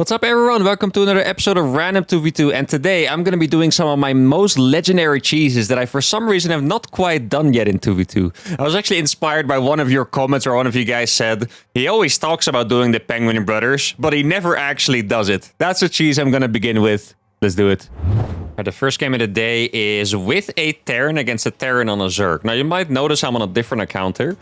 What's up everyone, welcome to another episode of Random 2v2, and today I'm going to be doing some of my most legendary cheeses that I for some reason have not quite done yet in 2v2. I was actually inspired by one of your comments where one of you guys said, he always talks about doing the Penguin Brothers, but he never actually does it. That's a cheese I'm going to begin with. Let's do it. The first game of the day is with a Terran against a Terran on a Zerg. Now you might notice I'm on a different account here.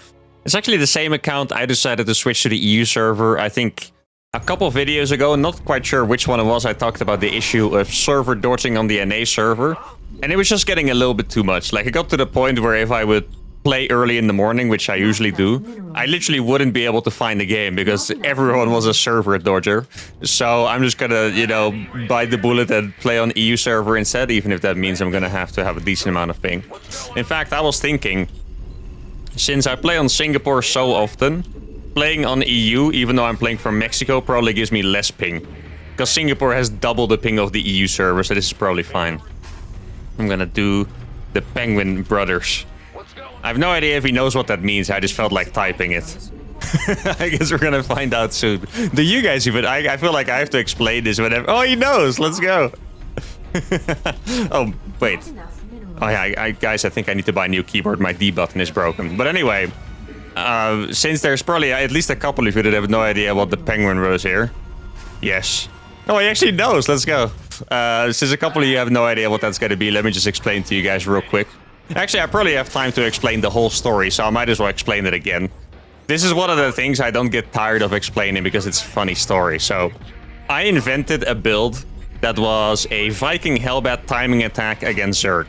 It's actually the same account. I decided to switch to the EU server. I think a couple videos ago, not quite sure which one it was, I talked about the issue of server dorting on the NA server. And it was just getting a little bit too much. Like, it got to the point where if I would play early in the morning, which I usually do, I literally wouldn't be able to find the game because everyone was a server dodger. So I'm just gonna, you know, bite the bullet and play on EU server instead, even if that means I'm gonna have to have a decent amount of ping. In fact, I was thinking, since I play on Singapore so often, playing on EU, even though I'm playing from Mexico, probably gives me less ping. Because Singapore has double the ping of the EU server, so this is probably fine. I'm gonna do the Penguin Brothers. I have no idea if he knows what that means, I just felt like typing it. I guess we're gonna find out soon. Do you guys even? I feel like I have to explain this whenever. Oh, he knows! Let's go! Oh, wait. Oh yeah, guys, I think I need to buy a new keyboard. My D button is broken. But anyway, since there's probably at least a couple of you that have no idea what the Penguin was here. Yes. Oh, he actually knows. Let's go. Since a couple of you have no idea what that's going to be, let me just explain to you guys real quick. Actually, I probably have time to explain the whole story, so I might as well explain it again. This is one of the things I don't get tired of explaining because it's a funny story. So, I invented a build that was a Viking Hellbat timing attack against Zerg.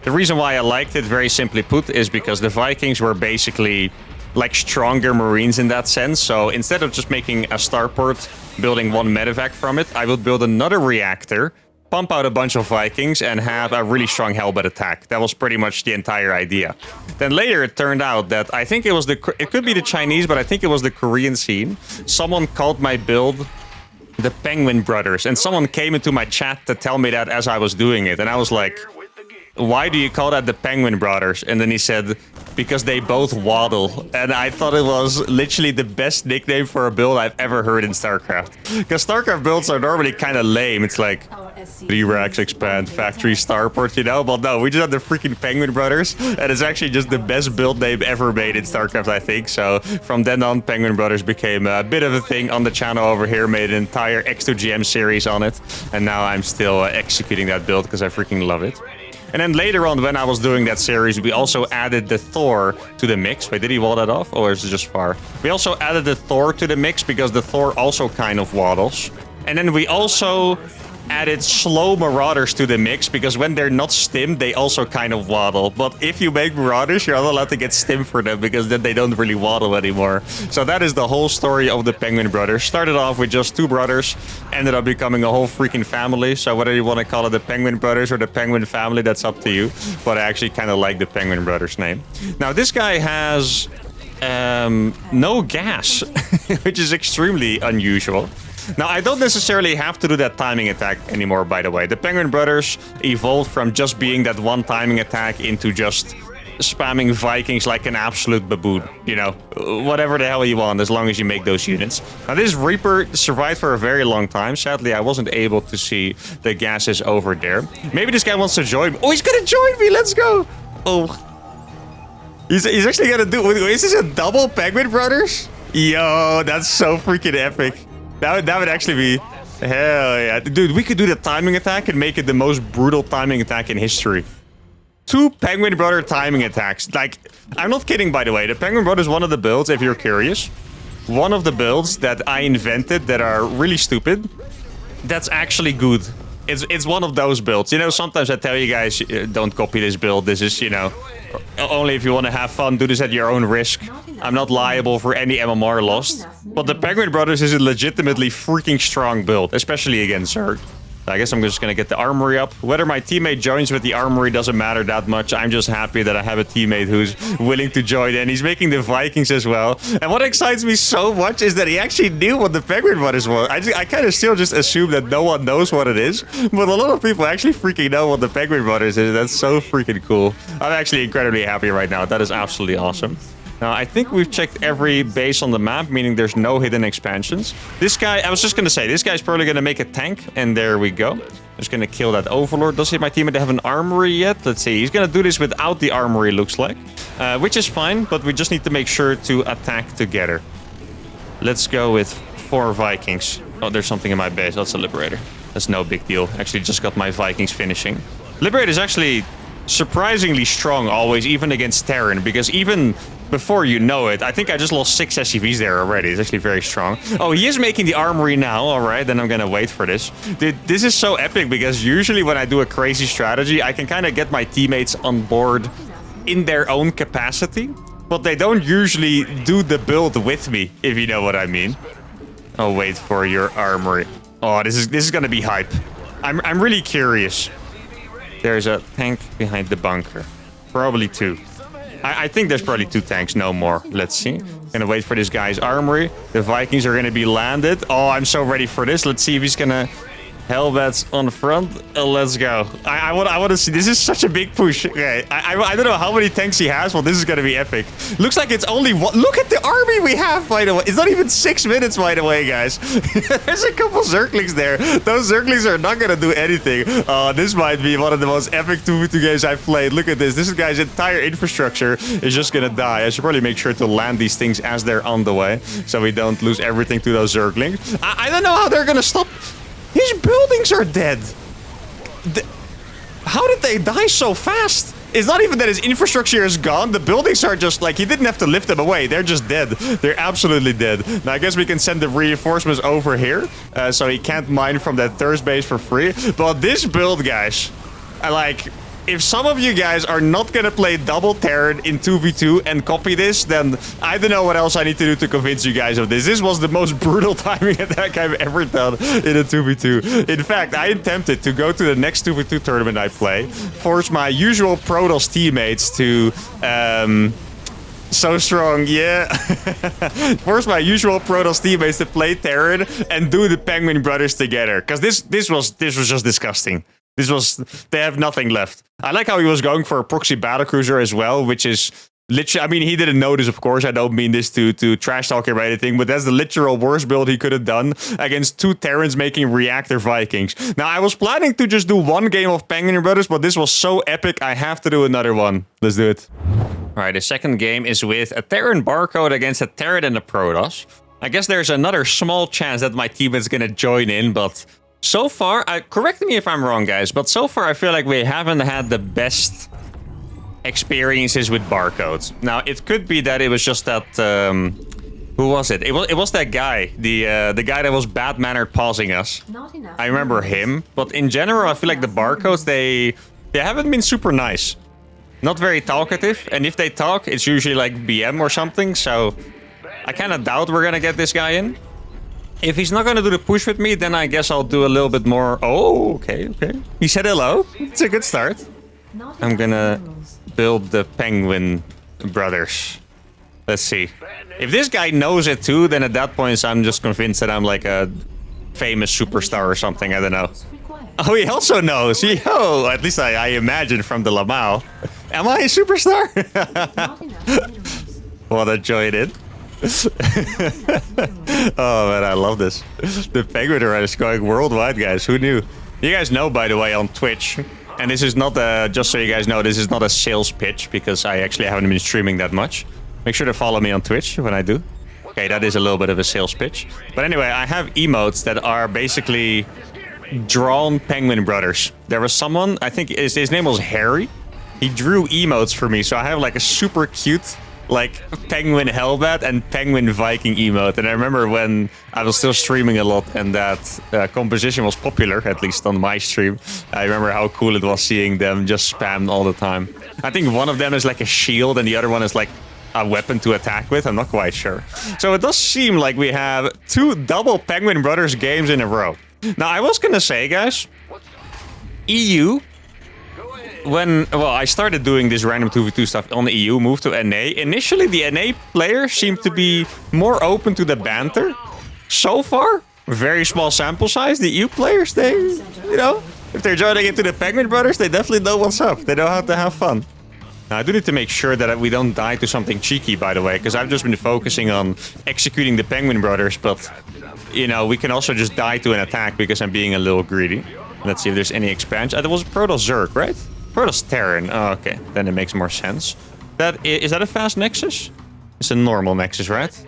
The reason why I liked it, very simply put, is because the Vikings were basically like stronger Marines in that sense. So instead of just making a starport, building one medevac from it, I would build another reactor, pump out a bunch of Vikings, and have a really strong Hellbat attack. That was pretty much the entire idea. Then later it turned out that I think it could be the Chinese, but I think it was the Korean scene. Someone called my build the Penguin Brothers, and someone came into my chat to tell me that as I was doing it, and I was like, why do you call that the Penguin Brothers? And then he said, because they both waddle. And I thought it was literally the best nickname for a build I've ever heard in Starcraft. Because Starcraft builds are normally kind of lame. It's like 3 racks, expand, factory, starport, you know? But no, we just have the freaking Penguin Brothers. And it's actually just the best build name ever made in Starcraft, I think. So from then on, Penguin Brothers became a bit of a thing on the channel over here. Made an entire X2GM series on it. And now I'm still executing that build because I freaking love it. And then later on, when I was doing that series, we also added the Thor to the mix. Wait, did he wall that off? Or is it just far? We also added the Thor to the mix because the Thor also kind of waddles. And then we also added slow Marauders to the mix because when they're not stimmed, they also kind of waddle. But if you make Marauders, you're not allowed to get stim for them because then they don't really waddle anymore. So that is the whole story of the Penguin Brothers. Started off with just 2 brothers, ended up becoming a whole freaking family. So whether you want to call it the Penguin Brothers or the Penguin Family, that's up to you. But I actually kind of like the Penguin Brothers name. Now this guy has no gas, which is extremely unusual. Now, I don't necessarily have to do that timing attack anymore, by the way. The Penguin Brothers evolved from just being that one timing attack into just spamming Vikings like an absolute baboon. You know, whatever the hell you want, as long as you make those units. Now, this Reaper survived for a very long time. Sadly, I wasn't able to see the gases over there. Maybe this guy wants to join me. Oh, he's gonna join me! Let's go! Oh. He's actually gonna do... Is this a double Penguin Brothers? Yo, that's so freaking epic. That would actually be... Hell yeah. Dude, we could do the timing attack and make it the most brutal timing attack in history. 2 Penguin Brother timing attacks. Like, I'm not kidding, by the way. The Penguin Brother is one of the builds, if you're curious. One of the builds that I invented that are really stupid. That's actually good. It's one of those builds. You know, sometimes I tell you guys, don't copy this build. This is, you know, only if you want to have fun, do this at your own risk. I'm not liable for any MMR lost. But the Penguin Brothers is a legitimately freaking strong build, especially against Zerg. I guess I'm just gonna get the armory up. Whether my teammate joins with the armory doesn't matter that much. I'm just happy that I have a teammate who's willing to join, and he's making the Vikings as well. And what excites me so much is that he actually knew what the Penguin Brothers was. I kind of still just assume that no one knows what it is, but a lot of people actually freaking know what the Penguin Brothers is. That's so freaking cool. I'm actually incredibly happy right now. That is absolutely awesome. Now, I think we've checked every base on the map, meaning there's no hidden expansions. This guy, I was just going to say, this guy's probably going to make a tank, and there we go. Just going to kill that Overlord. Does my teammate have an armory yet? Let's see. He's going to do this without the armory, looks like. Which is fine, but we just need to make sure to attack together. Let's go with 4 Vikings. Oh, there's something in my base. That's a Liberator. That's no big deal. Actually, just got my Vikings finishing. Liberator is actually surprisingly strong always, even against Terran, because even before you know it, I think I just lost 6 SCVs there already. It's actually very strong. Oh, he is making the armory now. All right, then I'm gonna wait for this. Dude, this is so epic because usually when I do a crazy strategy, I can kind of get my teammates on board in their own capacity, but they don't usually do the build with me, if you know what I mean. Oh, wait for your armory. Oh, this is gonna be hype. I'm really curious. There's a tank behind the bunker. Probably 2. I think there's probably 2 tanks, no more. Let's see. Gonna wait for this guy's armory. The Vikings are gonna be landed. Oh, I'm so ready for this. Let's see if he's gonna... Hellbats on the front. Let's go. I want to see. This is such a big push. Okay, I don't know how many tanks he has, but this is going to be epic. Looks like it's only one. Look at the army we have, by the way. It's not even 6 minutes, by the way, guys. There's a couple Zerglings there. Those Zerglings are not going to do anything. This might be one of the most epic 2v2 games I've played. Look at this. This guy's entire infrastructure is just going to die. I should probably make sure to land these things as they're on the way, so we don't lose everything to those Zerglings. I don't know how they're going to stop. His buildings are dead. How did they die so fast? It's not even that his infrastructure is gone. The buildings are just like, he didn't have to lift them away. They're just dead. They're absolutely dead. Now, I guess we can send the reinforcements over here. So he can't mine from that thirst base for free. But this build, guys, if some of you guys are not gonna play double Terran in 2v2 and copy this, then I don't know what else I need to do to convince you guys of this. This was the most brutal timing attack I've ever done in a 2v2. In fact, I attempted to go to the next 2v2 tournament I play, force my usual Protoss teammates to... so strong, yeah. Force my usual Protoss teammates to play Terran and do the Penguin Brothers together. Because this was just disgusting. They have nothing left. I like how he was going for a proxy battlecruiser as well, which is literally, I mean, he didn't notice, of course. I don't mean this to trash talk him or anything, but that's the literal worst build he could have done against 2 Terrans making reactor Vikings. Now, I was planning to just do 1 game of Penguin Brothers, but this was so epic, I have to do another one. Let's do it. All right, the second game is with a Terran barcode against a Terran and a Protoss. I guess there's another small chance that my team is going to join in, but... So far, correct me if I'm wrong, guys, but so far I feel like we haven't had the best experiences with barcodes. Now, it could be that it was just that... who was it? It was that guy, the guy that was bad-mannered pausing us. I remember him, but in general, I feel like the barcodes, they haven't been super nice. Not very talkative, and if they talk, it's usually like BM or something, so I kind of doubt we're gonna get this guy in. If he's not going to do the push with me, then I guess I'll do a little bit more... Oh, okay. He said hello. It's a good start. I'm going to build the Penguin Brothers. Let's see. If this guy knows it too, then at that point, I'm just convinced that I'm like a famous superstar or something. I don't know. Oh, he also knows. Yo, at least I imagine from the Lamau. Am I a superstar? What a joy it is. Oh man, I love this. The Penguin Run is going worldwide, guys. Who knew? You guys know, by the way, on Twitch, and this is not just so you guys know, this is not a sales pitch because I actually haven't been streaming that much. Make sure to follow me on Twitch when I do. Okay, that is a little bit of a sales pitch. But anyway, I have emotes that are basically drawn Penguin Brothers. There was someone, I think his name was Harry. He drew emotes for me, so I have like a super cute like Penguin Hellbat and Penguin Viking emote. And I remember when I was still streaming a lot and that composition was popular, at least on my stream. I remember how cool it was seeing them just spammed all the time. I think one of them is like a shield and the other one is like a weapon to attack with. I'm not quite sure. So it does seem like we have 2 double Penguin Brothers games in a row. Now, I was gonna say, guys, EU... Well, I started doing this random 2v2 stuff on the EU, moved to NA. Initially, the NA players seemed to be more open to the banter. So far, very small sample size. The EU players, they, you know, if they're joining into the Penguin Brothers, they definitely know what's up. They know how to have fun. Now, I do need to make sure that we don't die to something cheeky, by the way, because I've just been focusing on executing the Penguin Brothers, but, you know, we can also just die to an attack because I'm being a little greedy. Let's see if there's any expansion. That was Protoss Zerg, right? Protoss Terran. Oh, okay, then it makes more sense. Is that a fast Nexus? It's a normal Nexus, right?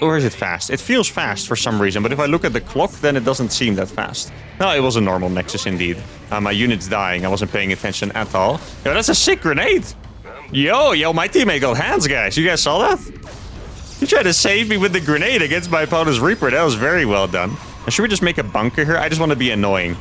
Or is it fast? It feels fast for some reason, but if I look at the clock, then it doesn't seem that fast. No, it was a normal Nexus indeed. My unit's dying. I wasn't paying attention at all. Yo, that's a sick grenade. Yo, my teammate got hands, guys. You guys saw that? He tried to save me with the grenade against my opponent's Reaper. That was very well done. Now, should we just make a bunker here? I just want to be annoying.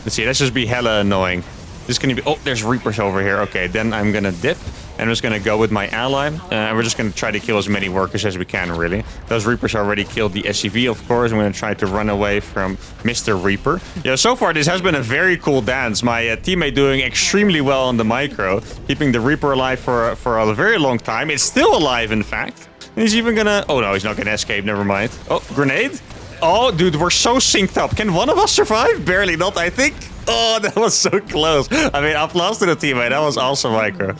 Let's see, let's just be hella annoying. This is going to be... Oh, there's Reapers over here. Okay, then I'm going to dip. And I'm just going to go with my ally. And we're just going to try to kill as many workers as we can, really. Those Reapers already killed the SCV, of course. I'm going to try to run away from Mr. Reaper. Yeah, so far, this has been a very cool dance. My teammate doing extremely well on the micro. Keeping the Reaper alive for a very long time. It's still alive, in fact. And he's even going to... Oh, no, he's not going to escape. Never mind. Oh, grenade. Oh, dude, we're so synced up. Can one of us survive? Barely not, I think. Oh, that was so close. I mean, applause to the teammate. That was awesome, micro.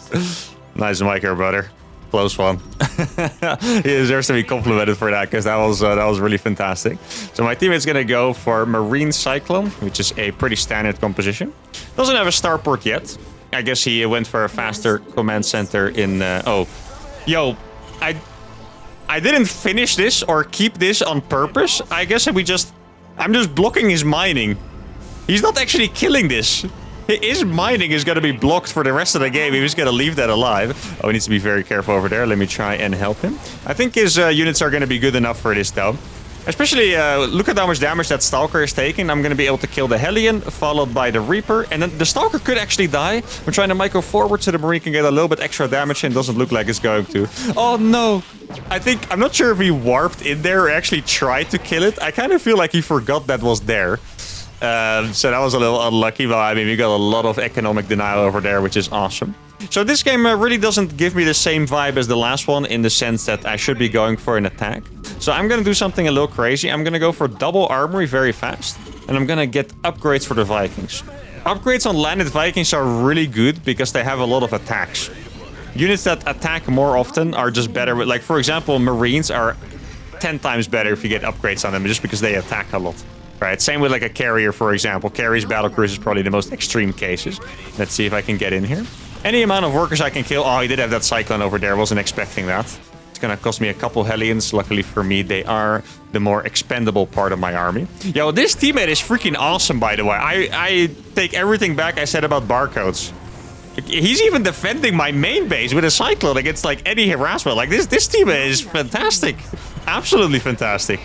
Nice micro, brother. Close one. He deserves to be complimented for that, because that was really fantastic. So my teammate's gonna go for Marine Cyclone, which is a pretty standard composition. Doesn't have a starport yet. I guess he went for a faster command center in... Oh, yo, I didn't finish this or keep this on purpose. I guess I'm just blocking his mining. He's not actually killing this. His mining is going to be blocked for the rest of the game. He's going to leave that alive. Oh, he needs to be very careful over there. Let me try and help him. I think his units are going to be good enough for this, though. Especially, look at how much damage that Stalker is taking. I'm going to be able to kill the Hellion, followed by the Reaper. And then the Stalker could actually die. We're trying to micro forward so the Marine can get a little bit extra damage, and doesn't look like it's going to. Oh, no. I'm not sure if he warped in there or actually tried to kill it. I kind of feel like he forgot that was there. So that was a little unlucky, but I mean, we got a lot of economic denial over there, which is awesome. So this game really doesn't give me the same vibe as the last one, in the sense that I should be going for an attack. So I'm going to do something a little crazy. I'm going to go for double armory very fast, and I'm going to get upgrades for the Vikings. Upgrades on landed Vikings are really good because they have a lot of attacks. Units that attack more often are just better with, like, for example, Marines are 10 times better if you get upgrades on them, just because they attack a lot. Right, same with like a carrier, for example. Carriers, battlecruisers is probably the most extreme cases. Let's see if I can get in here. Any amount of workers I can kill. Oh, he did have that Cyclone over there. Wasn't expecting that. It's gonna cost me a couple Hellions. Luckily for me, they are the more expendable part of my army. Yo, this teammate is freaking awesome, by the way. I take everything back I said about barcodes. He's even defending my main base with a Cyclone against like any harassment. Like this teammate is fantastic. Absolutely fantastic.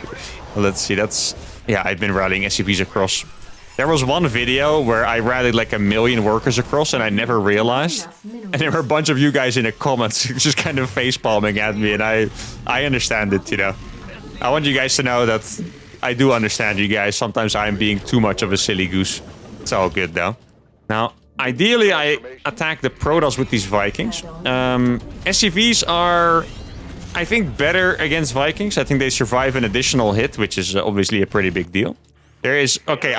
Well, let's see, that's... Yeah, I've been rallying SCVs across. There was one video where I rallied like 1 million workers across and I never realized. And there were a bunch of you guys in the comments just kind of facepalming at me, and I understand it, you know. I want you guys to know that I do understand you guys. Sometimes I'm being too much of a silly goose. It's all good though. Now, ideally I attack the Protoss with these Vikings. SCVs are... I think better against Vikings. I think they survive an additional hit, which is obviously a pretty big deal. There is... Okay,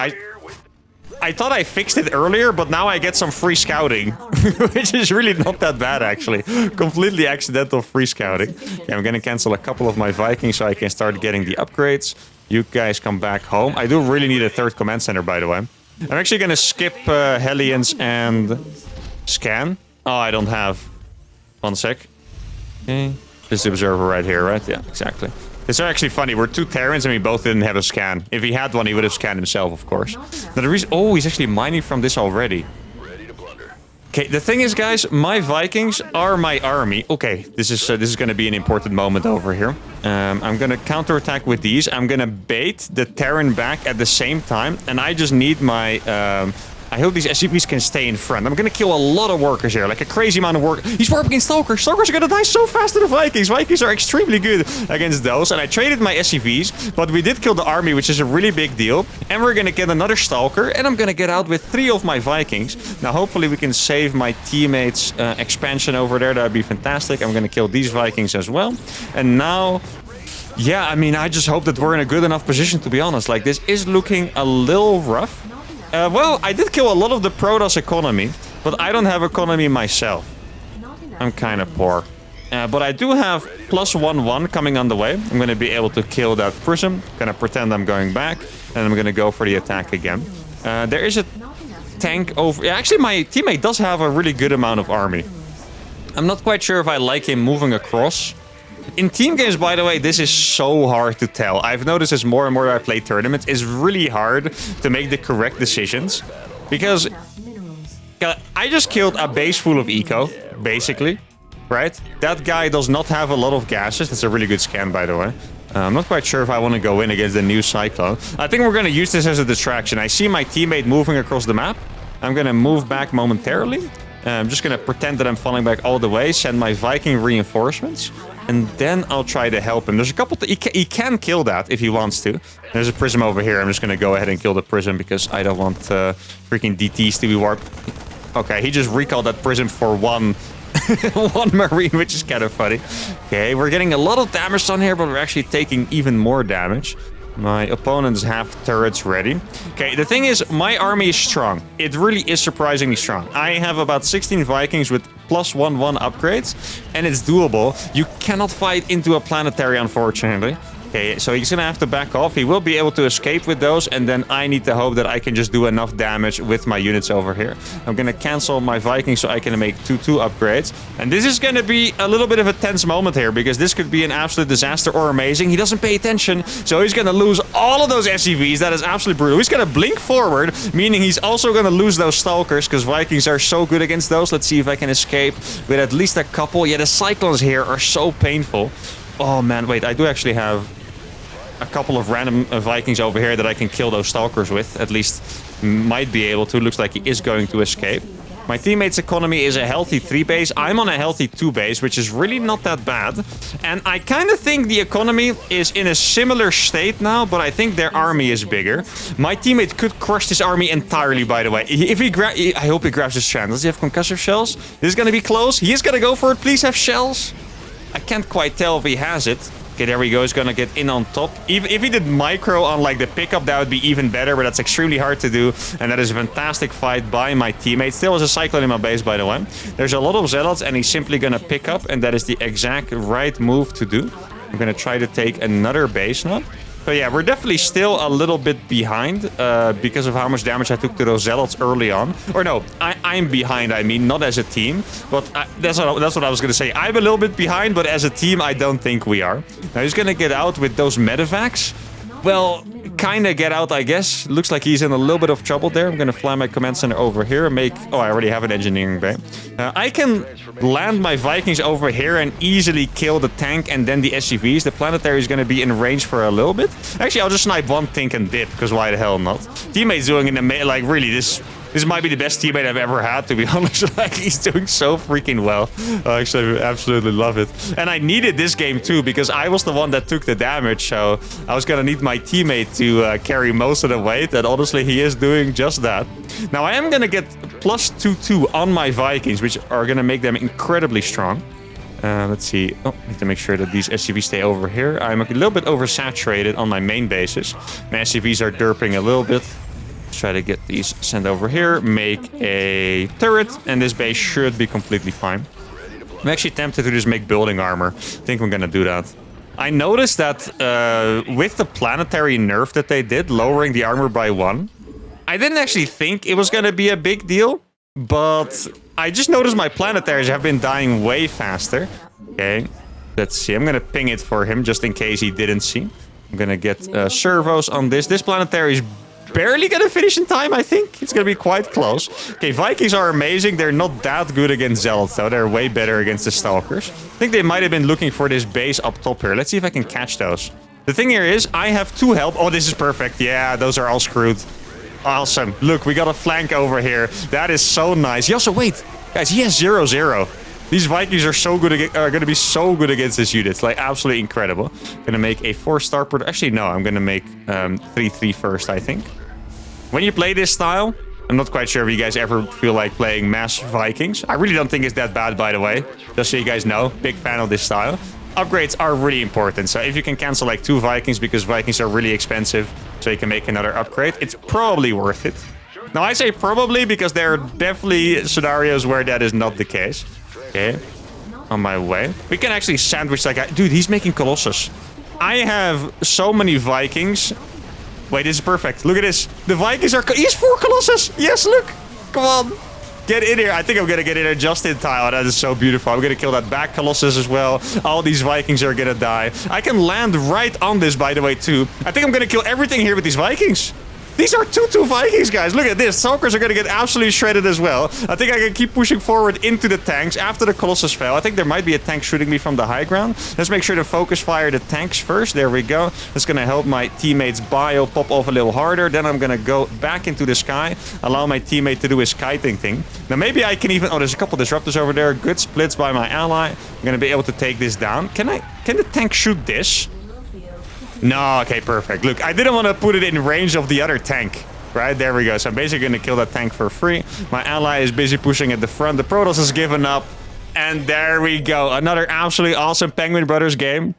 I thought I fixed it earlier, but now I get some free scouting. Which is really not that bad, actually. Completely accidental free scouting. Okay, I'm gonna cancel a couple of my Vikings so I can start getting the upgrades. You guys come back home. I do really need a third command center, by the way. I'm actually gonna skip Hellions and scan. Oh, I don't have... One sec. Okay. This observer right here, right? Yeah, exactly. It's actually funny. We're two Terrans and we both didn't have a scan. If he had one, he would have scanned himself, of course. Now the reason... Oh, he's actually mining from this already. Okay, the thing is, guys, my Vikings are my army. Okay, this is going to be an important moment over here. I'm going to counterattack with these. I'm going to bait the Terran back at the same time. And I just need my... I hope these SCPs can stay in front. I'm gonna kill a lot of workers here, like a crazy amount of work. He's warping in Stalkers. Stalkers are gonna die so fast to the Vikings. Vikings are extremely good against those. And I traded my SCVs, but we did kill the army, which is a really big deal. And we're gonna get another Stalker, and I'm gonna get out with 3 of my Vikings. Now, hopefully we can save my teammates' expansion over there. That'd be fantastic. I'm gonna kill these Vikings as well. And now... Yeah, I mean, I just hope that we're in a good enough position, to be honest. Like, this is looking a little rough. Well, I did kill a lot of the Protoss economy, but I don't have economy myself. I'm kind of poor. But I do have +1/1 coming on the way. I'm going to be able to kill that prism. Gonna pretend I'm going back. And I'm going to go for the attack again. There is a tank over... Yeah, actually, my teammate does have a really good amount of army. I'm not quite sure if I like him moving across. In team games, by the way, this is so hard to tell. I've noticed this more and more I play tournaments. It's really hard to make the correct decisions. Because I just killed a base full of eco, basically. Right? That guy does not have a lot of gases. That's a really good scan, by the way. I'm not quite sure if I want to go in against the new Cyclone. I think we're going to use this as a distraction. I see my teammate moving across the map. I'm going to move back momentarily. I'm just going to pretend that I'm falling back all the way, send my Viking reinforcements, and then I'll try to help him. There's a couple... He can kill that if he wants to. There's a prism over here. I'm just going to go ahead and kill the prism because I don't want freaking DTs to be warped. Okay, he just recalled that prism for one marine, which is kind of funny. Okay, we're getting a lot of damage on here, but we're actually taking even more damage. My opponents have turrets ready. Okay, the thing is, my army is strong. It really is surprisingly strong. I have about 16 Vikings with +1/1 upgrades, and it's doable. You cannot fight into a planetary, unfortunately. Okay, so he's gonna have to back off. He will be able to escape with those, and then I need to hope that I can just do enough damage with my units over here. I'm gonna cancel my Vikings so I can make 2/2 upgrades. And this is gonna be a little bit of a tense moment here, because this could be an absolute disaster or amazing. He doesn't pay attention, so he's gonna lose all of those SCVs. That is absolutely brutal. He's gonna blink forward, meaning he's also gonna lose those Stalkers, because Vikings are so good against those. Let's see if I can escape with at least a couple. Yeah, the Cyclones here are so painful. Oh man, wait, I do actually have a couple of random Vikings over here that I can kill those Stalkers with. At least might be able to. Looks like he is going to escape. My teammate's economy is a healthy 3 base. I'm on a healthy 2 base, which is really not that bad. And I kind of think the economy is in a similar state now, but I think their army is bigger. My teammate could crush this army entirely, by the way. If he I hope he grabs his strand. Does he have concussive shells? This is going to be close. He is going to go for it. Please have shells. I can't quite tell if he has it. Okay, there we go. He's gonna get in on top. If he did micro on like the pickup, that would be even better, but that's extremely hard to do. And that is a fantastic fight by my teammate. Still has a Cyclone in my base, by the way. There's a lot of Zealots, and he's simply gonna pick up, and that is the exact right move to do. I'm gonna try to take another base now. So yeah, we're definitely still a little bit behind because of how much damage I took to those Zealots early on. Or no, I'm behind, I mean, not as a team. But that's what I was going to say. I'm a little bit behind, but as a team, I don't think we are. Now he's going to get out with those medevacs. Well, kind of get out, I guess. Looks like he's in a little bit of trouble there. I'm going to fly my command center over here and make... Oh, I already have an engineering bay. I can land my Vikings over here and easily kill the tank and then the SCVs. The planetary is going to be in range for a little bit. Actually, I'll just snipe one tank and dip, because why the hell not? Teammate's doing in like, really, this might be the best teammate I've ever had, to be honest. Like, he's doing so freaking well. Actually, I absolutely love it. And I needed this game too, because I was the one that took the damage. So I was going to need my teammate to carry most of the weight. And honestly, he is doing just that. Now, I am going to get +2/2 on my Vikings, which are going to make them incredibly strong. Let's see. Oh, need to make sure that these SCVs stay over here. I'm a little bit oversaturated on my main bases. My SCVs are derping a little bit. Let's try to get these sent over here, make a turret, and this base should be completely fine. I'm actually tempted to just make building armor. I think I'm gonna do that. I noticed that with the planetary nerf that they did, lowering the armor by 1, I didn't actually think it was gonna be a big deal, but I just noticed my planetaries have been dying way faster. Okay, let's see. I'm gonna ping it for him just in case he didn't see. I'm gonna get servos on this. This planetary is barely gonna finish in time, I think. It's gonna be quite close. Okay, Vikings are amazing. They're not that good against Zealots, though. They're way better against the Stalkers. I think they might have been looking for this base up top here. Let's see if I can catch those. The thing here is, I have 2 help. Oh, this is perfect. Yeah, those are all screwed. Awesome. Look, we got a flank over here. That is so nice. He also, wait, guys, he has 0/0. These Vikings are so good, are going to be so good against his units. Like, absolutely incredible. Going to make a 4-star per... Actually, no, I'm going to make 3/3 first, I think. When you play this style, I'm not quite sure if you guys ever feel like playing mass Vikings. I really don't think it's that bad, by the way. Just so you guys know, big fan of this style. Upgrades are really important. So if you can cancel like 2 Vikings, because Vikings are really expensive, so you can make another upgrade, it's probably worth it. Now, I say probably because there are definitely scenarios where that is not the case. Okay, on my way. We can actually sandwich that guy. Dude, he's making Colossus. I have so many Vikings. Wait, this is perfect. Look at this. The Vikings are... He's 4 Colossus. Yes, look. Come on. Get in here. I think I'm going to get in there just in time. Oh, that is so beautiful. I'm going to kill that back Colossus as well. All these Vikings are going to die. I can land right on this, by the way, too. I think I'm going to kill everything here with these Vikings. These are 2-2 Vikings, guys. Look at this. Stalkers are going to get absolutely shredded as well. I think I can keep pushing forward into the tanks after the Colossus fell. I think there might be a tank shooting me from the high ground. Let's make sure to focus fire the tanks first. There we go. That's going to help my teammate's bio pop off a little harder. Then I'm going to go back into the sky. Allow my teammate to do his kiting thing. Now, maybe I can even... Oh, there's a couple disruptors over there. Good splits by my ally. I'm going to be able to take this down. Can the tank shoot this? No, okay, perfect. Look, I didn't want to put it in range of the other tank. Right, there we go. So I'm basically going to kill that tank for free. My ally is busy pushing at the front. The Protoss has given up. And there we go. Another absolutely awesome Penguin Brothers game.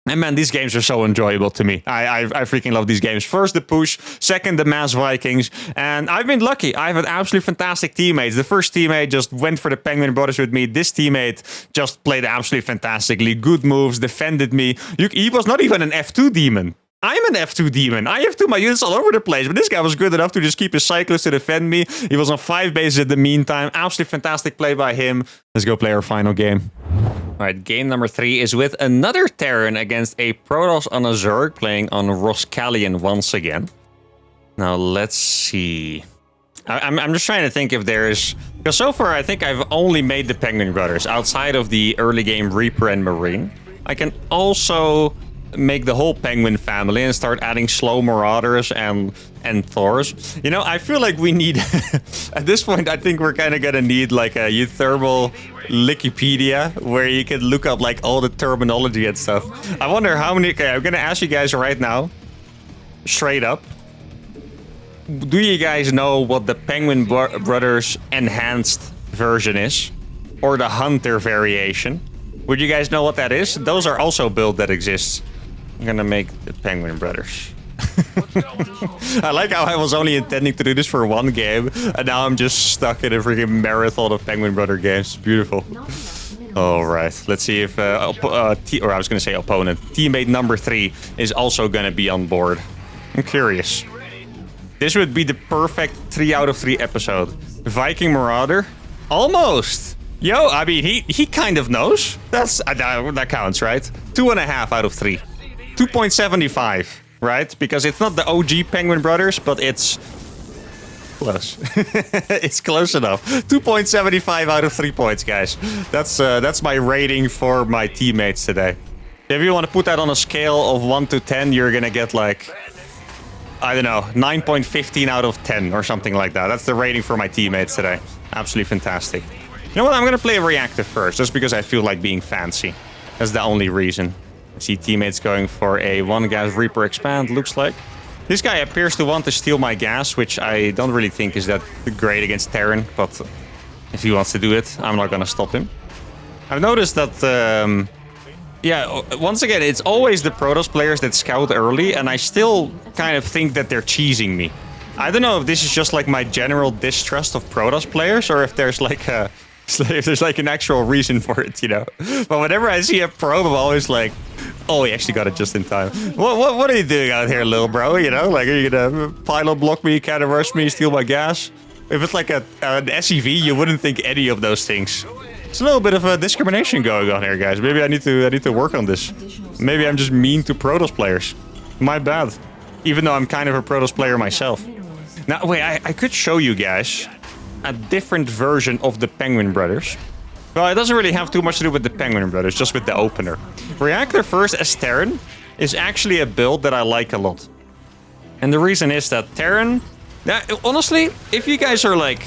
And man, these games are so enjoyable to me. I freaking love these games. First, the push. Second, the mass Vikings. And I've been lucky. I've had absolutely fantastic teammates. The first teammate just went for the Penguin Brothers with me. This teammate just played absolutely fantastically. Good moves, defended me. He was not even an F2 demon. I'm an F2 demon. I have my units all over the place, but this guy was good enough to just keep his cyclists to defend me. He was on 5 bases in the meantime. Absolutely fantastic play by him. Let's go play our final game. All right, game number 3 is with another Terran against a Protoss on a Zerg playing on Roskalion once again. Now, let's see. I'm just trying to think if there's... Because so far, I think I've only made the Penguin Brothers outside of the early game Reaper and Marine. I can also make the whole Penguin family and start adding slow Marauders and Thors. You know, I feel like we need... At this point, I think we're kind of gonna need like a uThermal Wikipedia where you can look up like all the terminology and stuff. I wonder how many... Okay, I'm gonna ask you guys right now, straight up. Do you guys know what the Penguin Brothers enhanced version is? Or the Hunter variation? Would you guys know what that is? Those are also builds that exist. I'm gonna make the Penguin Brothers. I like how I was only intending to do this for one game, and now I'm just stuck in a freaking marathon of Penguin Brother games. Beautiful. All right, let's see if or I was gonna say opponent. Teammate number 3 is also gonna be on board. I'm curious. This would be the perfect 3 out of 3 episode. Viking Marauder, almost. Yo, I mean, he kind of knows. That counts, right? 2.5 out of 3. 2.75, right? Because it's not the OG Penguin Brothers, but it's close. It's close enough. 2.75 out of 3 points, guys. That's my rating for my teammates today. If you want to put that on a scale of 1 to 10, you're gonna get like, I don't know, 9.15 out of 10 or something like that. That's the rating for my teammates today. Absolutely fantastic. You know what? I'm gonna play a reactive first, just because I feel like being fancy. That's the only reason. I see teammates going for a 1-gas Reaper expand, looks like. This guy appears to want to steal my gas, which I don't really think is that great against Terran, but if he wants to do it, I'm not gonna stop him. I've noticed that, yeah, once again, it's always the Protoss players that scout early, and I still kind of think that they're cheesing me. I don't know if this is just like my general distrust of Protoss players, or if there's like a... if there's like an actual reason for it, you know. But whenever I see a probe, I'm always like, oh, he actually got it just in time. What are you doing out here, little bro? You know, like, are you gonna pylon block me, cannon rush me, steal my gas? If it's like an SEV, you wouldn't think any of those things. It's a little bit of a discrimination going on here, guys. Maybe I need to work on this. Maybe I'm just mean to Protoss players. My bad. Even though I'm kind of a Protoss player myself. Now, wait, I could show you guys a different version of the Penguin Brothers. Well, it doesn't really have too much to do with the Penguin Brothers, just with the opener. Reactor First as Terran is actually a build that I like a lot. And the reason is that Terran... honestly, if you guys are like...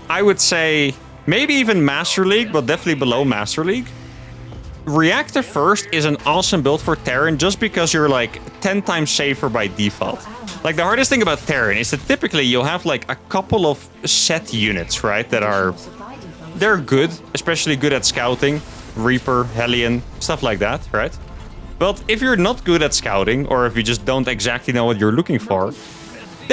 I would say maybe even Master League, but definitely below Master League. Reactor First is an awesome build for Terran just because you're like 10 times safer by default. Like, the hardest thing about Terran is that typically you'll have like a couple of set units, right? That are... They're good, especially good at scouting. Reaper, Hellion, stuff like that, right? But if you're not good at scouting, or if you just don't exactly know what you're looking for,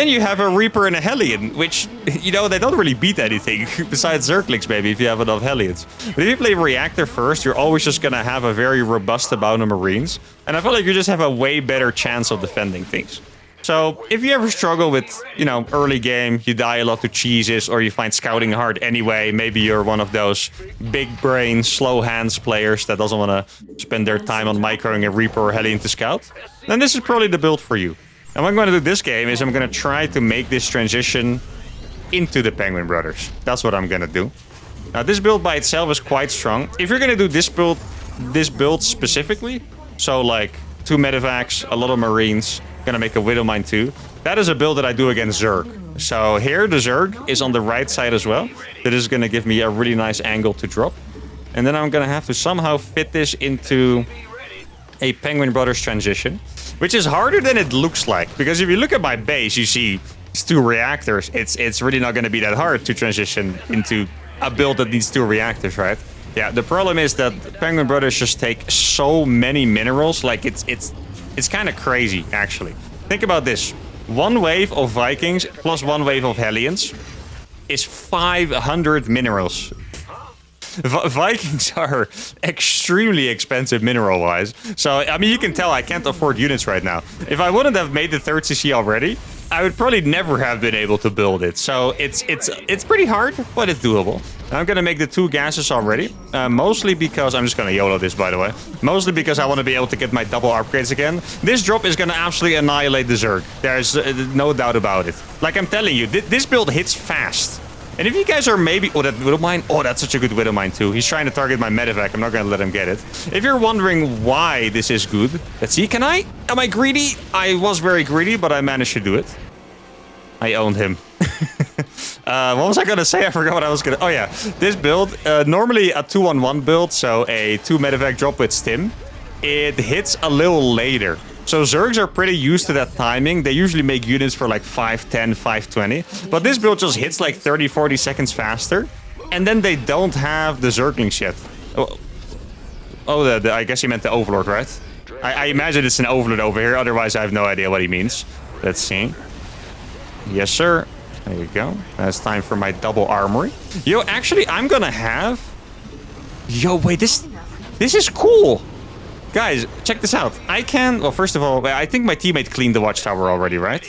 Then you have a Reaper and a Hellion, which, you know, they don't really beat anything besides Zerglings, maybe, if you have enough Hellions. But if you play Reactor first, you're always just going to have a very robust amount of Marines. And I feel like you just have a way better chance of defending things. So if you ever struggle with, you know, early game, you die a lot to cheeses, or you find scouting hard anyway, maybe you're one of those big brain, slow hands players that doesn't want to spend their time on microing a Reaper or Hellion to scout, then this is probably the build for you. And what I'm going to do this game is I'm going to try to make this transition into the Penguin Brothers. That's what I'm going to do. Now, this build by itself is quite strong. If you're going to do this build specifically, so like 2 medevacs, a lot of Marines, gonna make a Widowmine too. That is a build that I do against Zerg. So here the Zerg is on the right side as well. That is gonna give me a really nice angle to drop. And then I'm gonna have to somehow fit this into a Penguin Brothers transition, which is harder than it looks like. Because if you look at my base, you see it's 2 reactors. It's really not gonna be that hard to transition into a build that needs 2 reactors, right? Yeah, the problem is that Penguin Brothers just take so many minerals, like it's kind of crazy, actually. Think about this. 1 wave of Vikings plus 1 wave of Hellions is 500 minerals. Vikings are extremely expensive mineral-wise. So, I mean, you can tell I can't afford units right now. If I wouldn't have made the 3rd CC already, I would probably never have been able to build it. So it's pretty hard, but it's doable. I'm gonna make the 2 gases already, mostly because I'm just gonna YOLO this, by the way. Mostly because I want to be able to get my double upgrades again. This drop is gonna absolutely annihilate the Zerg. There's no doubt about it. Like I'm telling you, this build hits fast. And if you guys are maybe... Oh, that Widowmine. Oh, that's such a good Widowmine too. He's trying to target my medevac. I'm not gonna let him get it. If you're wondering why this is good, let's see. Am I greedy? I was very greedy, but I managed to do it. I owned him. What was I gonna say? I forgot what I was gonna... Oh yeah, this build, normally a 2-on-1 build, so a 2 medevac drop with stim, it hits a little later. So Zergs are pretty used to that timing. They usually make units for like 510, 520. But this build just hits like 30, 40 seconds faster. And then they don't have the Zerglings yet. I guess he meant the Overlord, right? I imagine it's an Overlord over here. Otherwise, I have no idea what he means. Let's see. Yes, sir. There you go. Now it's time for my double armory. Yo, actually, I'm gonna have... Yo, wait, this is cool. Guys, check this out. I can... Well, first of all, I think my teammate cleaned the watchtower already, right?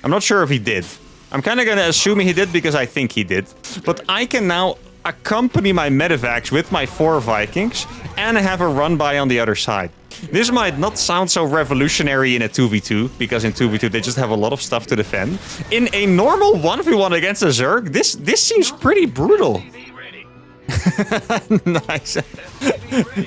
I'm not sure if he did. I'm kind of gonna assume he did because I think he did. But I can now accompany my medevacs with my 4 Vikings and have a run-by on the other side. This might not sound so revolutionary in a 2v2, because in 2v2 they just have a lot of stuff to defend. In a normal 1v1 against a Zerg, this seems pretty brutal. Nice.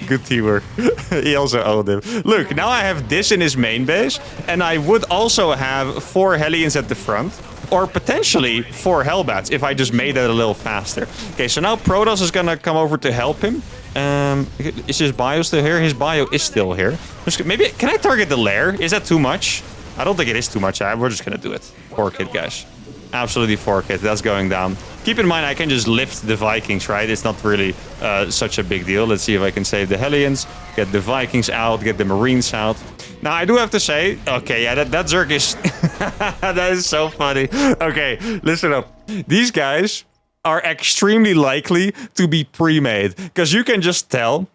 Good teamwork. He also owned him. Look, now I have this in his main base, and I would also have 4 Hellions at the front, or potentially 4 Hellbats if I just made it a little faster. Okay, so now Protoss is gonna come over to help him. Is his bio still here? His bio is still here. Maybe, can I target the lair? Is that too much? I don't think it is too much. We're just gonna do it. 4-kit, guys. Absolutely 4-kit. That's going down. Keep in mind, I can just lift the Vikings, right? It's not really such a big deal. Let's see if I can save the Hellions, get the Vikings out, get the Marines out. Now, I do have to say... Okay, yeah, that Zerg is... That is so funny. Okay, listen up. These guys are extremely likely to be pre-made, because you can just tell...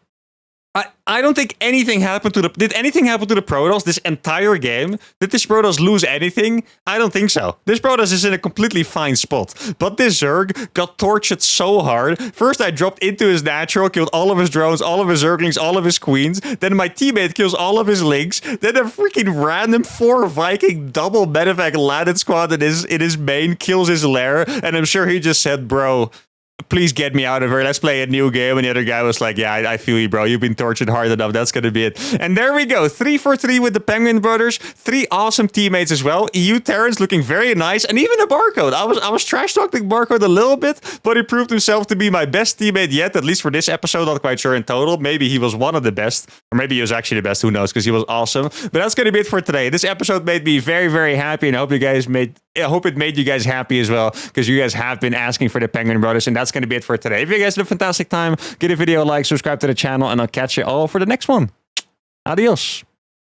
I don't think anything happened to the... Did anything happen to the Protoss this entire game? Did this Protoss lose anything? I don't think so. This Protoss is in a completely fine spot. But this Zerg got tortured so hard. First, I dropped into his natural, killed all of his drones, all of his Zerglings, all of his queens. Then my teammate kills all of his links. Then a freaking random 4 Viking double medevac landed squad in his main kills his lair. And I'm sure he just said, bro... Please get me out of here. Let's play a new game. And the other guy was like, yeah, I feel you, bro. You've been tortured hard enough. That's going to be it. And there we go. 3 for 3 with the Penguin Brothers. 3 awesome teammates as well. EU Terrans looking very nice. And even a Barcode. I was trash talking Barcode a little bit, but he proved himself to be my best teammate yet, at least for this episode. Not quite sure in total. Maybe he was one of the best. Or maybe he was actually the best. Who knows? Because he was awesome. But that's going to be it for today. This episode made me very, very happy. And I hope it made you guys happy as well, because you guys have been asking for the Penguin Brothers, and that's going to be it for today. If you guys had a fantastic time, give the video a like, subscribe to the channel, and I'll catch you all for the next one. Adios.